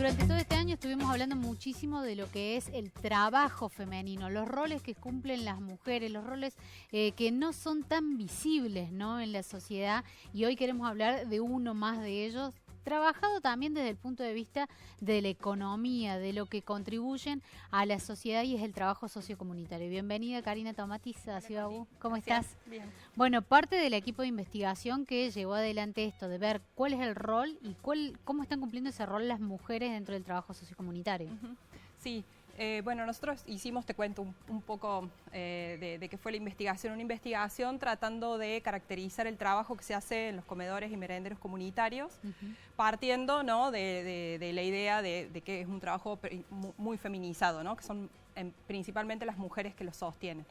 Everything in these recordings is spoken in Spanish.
Durante todo este año estuvimos hablando muchísimo de lo que es el trabajo femenino, los roles que cumplen las mujeres, los roles que no son tan visibles, ¿no?, en la sociedad, y hoy queremos hablar de uno más de ellos, trabajado también desde el punto de vista de la economía, de lo que contribuyen a la sociedad, y es el trabajo sociocomunitario. Bienvenida, Karina Tomatis, a Ciudad U. ¿Cómo estás? Bien. Bueno, parte del equipo de investigación que llevó adelante esto, de ver cuál es el rol y cómo están cumpliendo ese rol las mujeres dentro del trabajo sociocomunitario. Sí, bueno, nosotros hicimos, te cuento un poco de qué fue la investigación. Una investigación tratando de caracterizar el trabajo que se hace en los comedores y merenderos comunitarios, partiendo, ¿no?, de la idea de que es un trabajo muy feminizado, ¿no?, que son principalmente las mujeres que lo sostienen.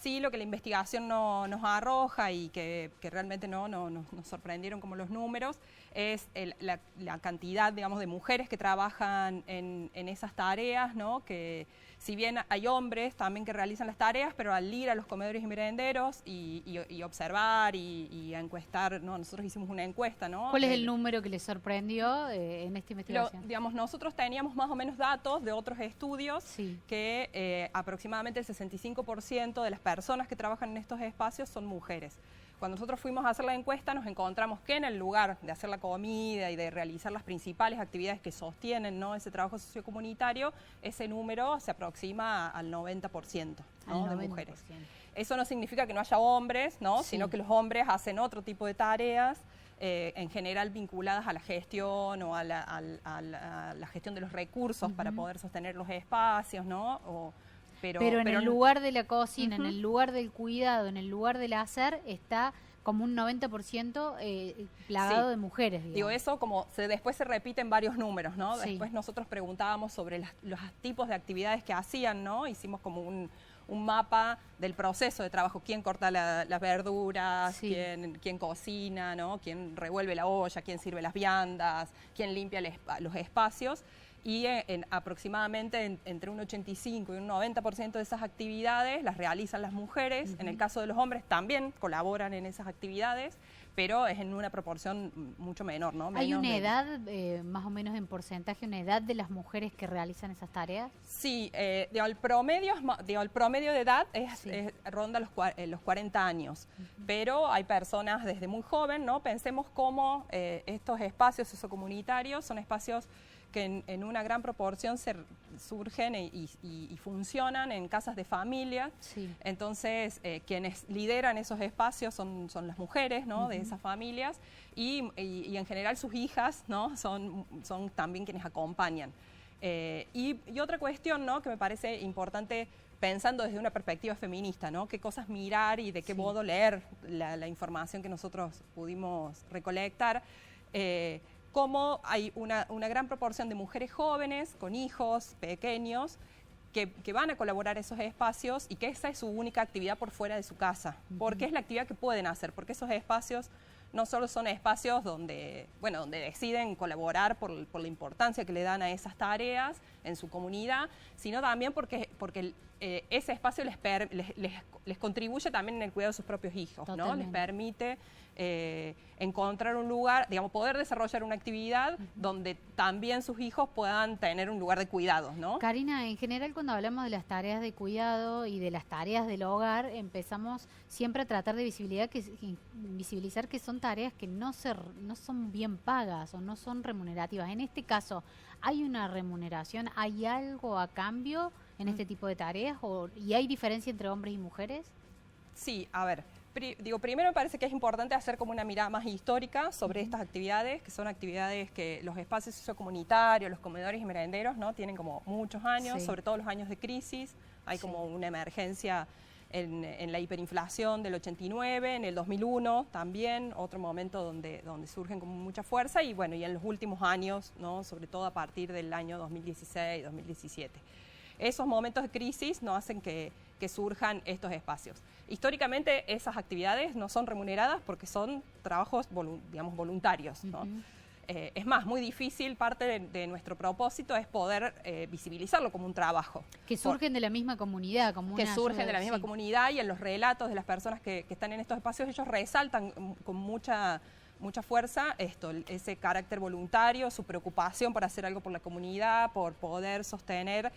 Sí, lo que la investigación nos arroja y que realmente nos sorprendieron como los números es la cantidad, digamos, de mujeres que trabajan en esas tareas, ¿no?, que si bien hay hombres también que realizan las tareas, pero al ir a los comedores y merenderos y observar y a encuestar, ¿no?, nosotros hicimos una encuesta, ¿no? ¿Cuál es el número que les sorprendió en esta investigación? Digamos, nosotros teníamos más o menos datos de otros estudios, sí, que aproximadamente el 65% de las personas que trabajan en estos espacios son mujeres. Cuando nosotros fuimos a hacer la encuesta nos encontramos que en el lugar de hacer la comida y de realizar las principales actividades que sostienen, ¿no?, ese trabajo sociocomunitario, ese número se aproxima al 90%, ¿no?, de mujeres. Eso no significa que no haya hombres, ¿no?, sí, sino que los hombres hacen otro tipo de tareas, en general vinculadas a la gestión o a la gestión de los recursos para poder sostener los espacios, ¿no? Pero en el lugar de la cocina, en el lugar del cuidado, en el lugar del hacer, está como un 90% plagado de mujeres, digamos. Digo, eso como después se repiten varios números, ¿no? Sí. Después nosotros preguntábamos sobre los tipos de actividades que hacían, ¿no? Hicimos como un mapa del proceso de trabajo, quién corta las verduras, sí, quién cocina, ¿no?, quién revuelve la olla, quién sirve las viandas, quién limpia los espacios. Y aproximadamente entre un 85 y un 90% de esas actividades las realizan las mujeres. En el caso de los hombres también colaboran en esas actividades, pero es en una proporción mucho menor, ¿no? ¿Hay una edad, más o menos en porcentaje, una edad de las mujeres que realizan esas tareas? Sí, el promedio de edad ronda los 40 años, pero hay personas desde muy joven, ¿no? Pensemos cómo estos espacios sociocomunitarios son espacios que en una gran proporción surgen y funcionan en casas de familia. Sí. Entonces, quienes lideran esos espacios son las mujeres, ¿no?, de esas familias, y en general sus hijas, ¿no?, son también quienes acompañan. Y otra cuestión, ¿no?, que me parece importante pensando desde una perspectiva feminista, ¿no?, qué cosas mirar y de qué modo leer la información que nosotros pudimos recolectar. Cómo hay una gran proporción de mujeres jóvenes, con hijos pequeños, que van a colaborar esos espacios y que esa es su única actividad por fuera de su casa, porque es la actividad que pueden hacer, porque esos espacios no solo son espacios donde deciden colaborar por la importancia que le dan a esas tareas en su comunidad, sino también porque ese espacio les contribuye también en el cuidado de sus propios hijos, ¿no? Les permite encontrar un lugar, digamos, poder desarrollar una actividad donde también sus hijos puedan tener un lugar de cuidado, ¿no? Karina, en general cuando hablamos de las tareas de cuidado y de las tareas del hogar, empezamos siempre a tratar de visibilizar que son tareas que no son bien pagas o no son remunerativas. En este caso, ¿hay una remuneración? ¿Hay algo a cambio en este tipo de tareas? ¿Y hay diferencia entre hombres y mujeres? Sí, a ver, primero me parece que es importante hacer como una mirada más histórica sobre estas actividades, que son actividades que los espacios sociocomunitarios, los comedores y merenderos, ¿no?, tienen como muchos años, sobre todo los años de crisis. Hay como una emergencia en la hiperinflación del 89, en el 2001 también, otro momento donde surgen con mucha fuerza, y bueno, y en los últimos años, ¿no?, sobre todo a partir del año 2016, 2017. Esos momentos de crisis no hacen que surjan estos espacios. Históricamente esas actividades no son remuneradas porque son trabajos, digamos, voluntarios, ¿no? Es más, muy difícil, parte de nuestro propósito es poder visibilizarlo como un trabajo. Que surgen de la misma comunidad. Que surgen de la misma comunidad, y en los relatos de las personas que están en estos espacios ellos resaltan con mucha mucha fuerza ese carácter voluntario, su preocupación por hacer algo por la comunidad, por poder sostener,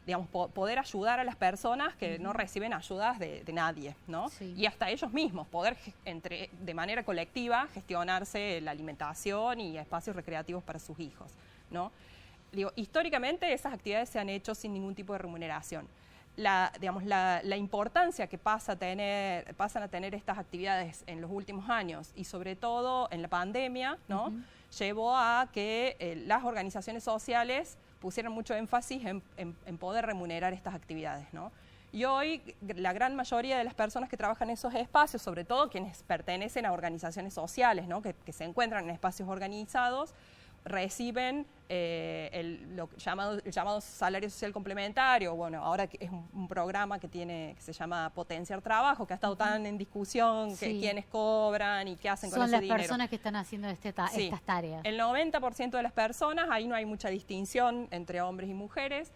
digamos, poder ayudar a las personas que no reciben ayudas de nadie, ¿no? Sí. Y hasta ellos mismos, poder de manera colectiva gestionarse la alimentación y espacios recreativos para sus hijos, ¿no? Digo, históricamente esas actividades se han hecho sin ningún tipo de remuneración. Digamos, la importancia que pasan a tener estas actividades en los últimos años y sobre todo en la pandemia, ¿no? Llevó a que las organizaciones sociales pusieran mucho énfasis en poder remunerar estas actividades, ¿no? Y hoy la gran mayoría de las personas que trabajan en esos espacios, sobre todo quienes pertenecen a organizaciones sociales, ¿no? que se encuentran en espacios organizados, reciben el llamado salario social complementario. Bueno, ahora es un programa que se llama Potenciar Trabajo, que ha estado tan en discusión, que quiénes cobran y qué hacen con ese dinero. Son las personas que están haciendo estas tareas. El 90% de las personas, ahí no hay mucha distinción entre hombres y mujeres,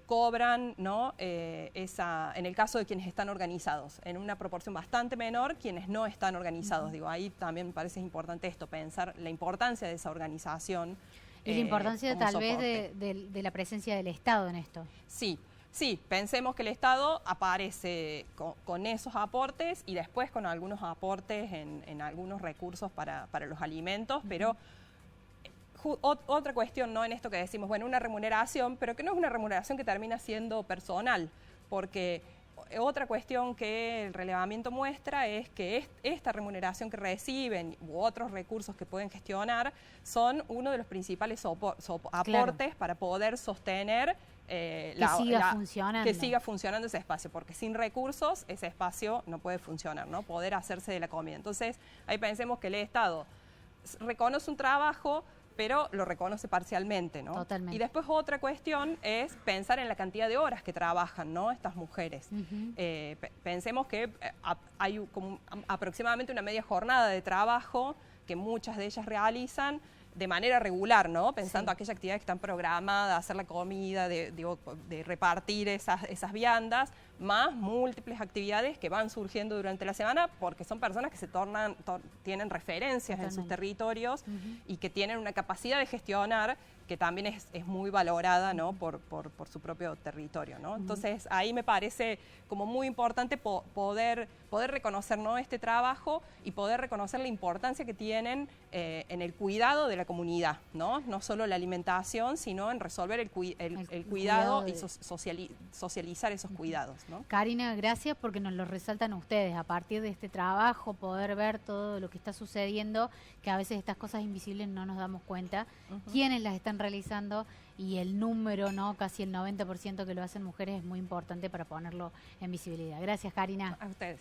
cobran, ¿no? En el caso de quienes están organizados, en una proporción bastante menor quienes no están organizados. Digo, ahí también me parece importante pensar la importancia de esa organización. Y la importancia tal vez de la presencia del Estado en esto. Sí, pensemos que el Estado aparece con esos aportes y después con algunos aportes en algunos recursos para los alimentos, pero otra cuestión, ¿no? En esto que decimos, bueno, una remuneración, pero que no es una remuneración que termina siendo personal, porque otra cuestión que el relevamiento muestra es que esta remuneración que reciben u otros recursos que pueden gestionar son uno de los principales aportes para poder sostener que siga funcionando ese espacio, porque sin recursos ese espacio no puede funcionar, ¿no? Poder hacerse de la comida. Entonces, ahí pensemos que el Estado reconoce un trabajo, pero lo reconoce parcialmente, ¿no? Totalmente. Y después otra cuestión es pensar en la cantidad de horas que trabajan, ¿no? Estas mujeres. Pensemos que hay aproximadamente una media jornada de trabajo que muchas de ellas realizan de manera regular, ¿no? Pensando aquellas actividades que están programadas, hacer la comida, de repartir esas viandas, más múltiples actividades que van surgiendo durante la semana, porque son personas que tienen referencias en sus territorios y que tienen una capacidad de gestionar que también es muy valorada, ¿no? por su propio territorio, ¿no? Entonces ahí me parece como muy importante poder reconocer, ¿no? este trabajo y poder reconocer la importancia que tienen en el cuidado de la comunidad, ¿no? No solo la alimentación, sino en resolver el cuidado y socializar esos cuidados, ¿no? Karina, gracias porque nos lo resaltan ustedes. A partir de este trabajo, poder ver todo lo que está sucediendo, que a veces estas cosas invisibles no nos damos cuenta, quiénes las están realizando y el número, ¿no? Casi el 90% que lo hacen mujeres es muy importante para ponerlo en visibilidad. Gracias, Karina. A ustedes.